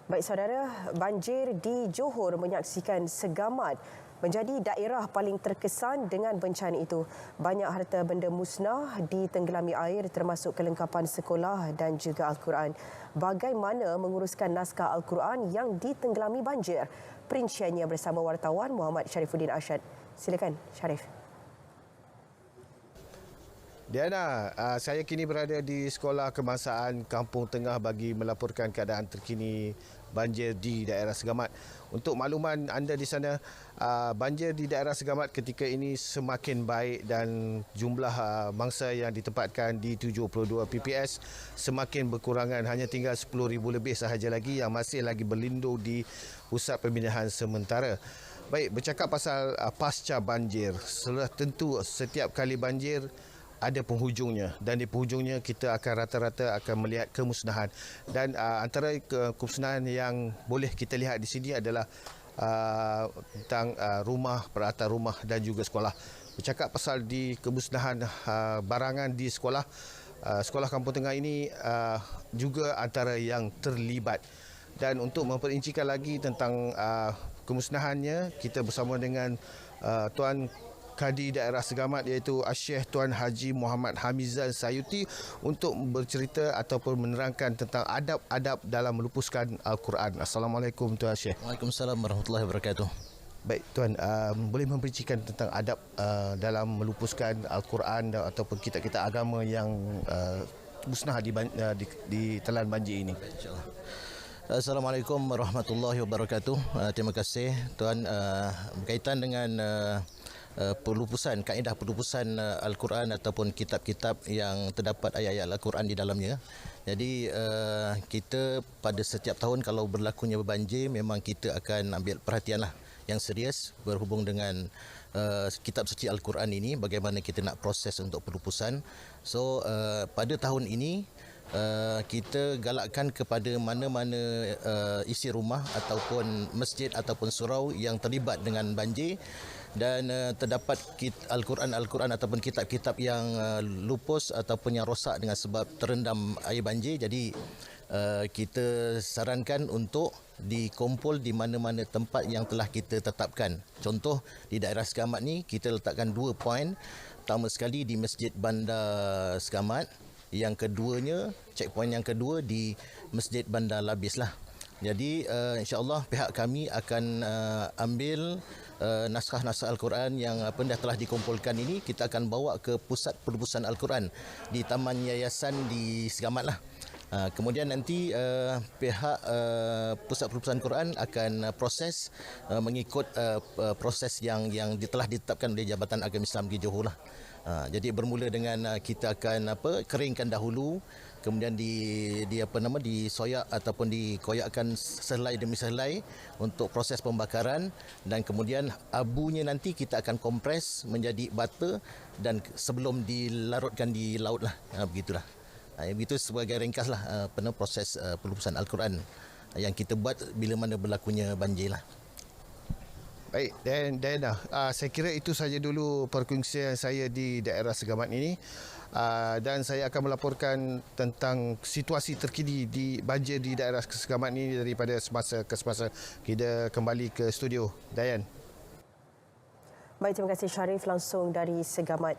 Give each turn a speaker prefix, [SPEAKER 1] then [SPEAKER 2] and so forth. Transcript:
[SPEAKER 1] Baik saudara, banjir di Johor menyaksikan Segamat menjadi daerah paling terkesan dengan bencana itu. Banyak harta benda musnah ditenggelami air termasuk kelengkapan sekolah dan juga Al-Quran. Bagaimana menguruskan naskah Al-Quran yang ditenggelami banjir? Perinciannya bersama wartawan Muhammad Sharifuddin Arsyad. Silakan Sharif.
[SPEAKER 2] Diana, saya kini berada di Sekolah Kebangsaan Kampung Tengah bagi melaporkan keadaan terkini banjir di daerah Segamat. Untuk makluman anda di sana, banjir di daerah Segamat ketika ini semakin baik dan jumlah mangsa yang ditempatkan di 72 PPS semakin berkurangan. Hanya tinggal 10,000 lebih sahaja lagi yang masih lagi berlindung di pusat pembinaan sementara. Baik, bercakap pasal pasca banjir, tentu setiap kali banjir ada penghujungnya, dan di penghujungnya kita akan rata-rata akan melihat kemusnahan, dan antara kemusnahan yang boleh kita lihat di sini adalah tentang rumah, peralatan rumah dan juga sekolah. Bercakap pasal di kemusnahan barangan di sekolah, Sekolah Kampung Tengah ini juga antara yang terlibat. Dan untuk memperincikan lagi tentang kemusnahannya, kita bersama dengan Tuan Kadi Daerah Segamat iaitu Syekh Tuan Haji Muhammad Hamizan Sayuti untuk bercerita ataupun menerangkan tentang adab-adab dalam melupuskan Al-Quran. Assalamualaikum Tuan Syekh.
[SPEAKER 3] Waalaikumsalam warahmatullahi wabarakatuh.
[SPEAKER 2] Baik Tuan, boleh memperincikan tentang adab dalam melupuskan Al-Quran ataupun kitab-kitab agama yang musnah di telan banjir ini?
[SPEAKER 3] InsyaAllah. Assalamualaikum warahmatullahi wabarakatuh. Terima kasih Tuan. Berkaitan dengan pelupusan, kaedah pelupusan Al-Quran ataupun kitab-kitab yang terdapat ayat-ayat Al-Quran di dalamnya. Jadi kita pada setiap tahun kalau berlakunya banjir, memang kita akan ambil perhatianlah yang serius berhubung dengan kitab suci Al-Quran ini, bagaimana kita nak proses untuk pelupusan. So pada tahun ini kita galakkan kepada mana-mana isi rumah ataupun masjid ataupun surau yang terlibat dengan banjir dan terdapat Al-Quran ataupun kitab-kitab yang lupus ataupun yang rosak dengan sebab terendam air banjir. Jadi kita sarankan untuk dikumpul di mana-mana tempat yang telah kita tetapkan. Contoh di daerah Segamat ni kita letakkan 2 poin. Pertama sekali di Masjid Bandar Segamat, yang keduanya, checkpoint yang kedua di Masjid Bandar Labis lah. Jadi insya-Allah pihak kami akan ambil naskah-naskah Al-Quran yang dah telah dikumpulkan ini, kita akan bawa ke pusat pelupusan Al-Quran di Taman Yayasan di Segamat lah. Kemudian nanti pihak pusat pelupusan Quran akan proses mengikut proses yang telah ditetapkan oleh Jabatan Agama Islam di Johor lah. Jadi bermula dengan kita akan keringkan dahulu, kemudian disoyak ataupun dikoyakkan sehelai demi sehelai untuk proses pembakaran, dan kemudian abunya nanti kita akan kompres menjadi bata dan sebelum dilarutkan di laut lah. Begitulah. Itu sebagai ringkaslah proses pelupusan Al-Quran yang kita buat bila mana berlakunya banjir lah.
[SPEAKER 2] Baik, dan saya kira itu saja dulu perkongsian saya di daerah Segamat ini, dan saya akan melaporkan tentang situasi terkini di banjir di daerah Segamat ini daripada semasa ke semasa. Kita kembali ke studio. Dayan.
[SPEAKER 1] Baik, terima kasih Sharif langsung dari Segamat.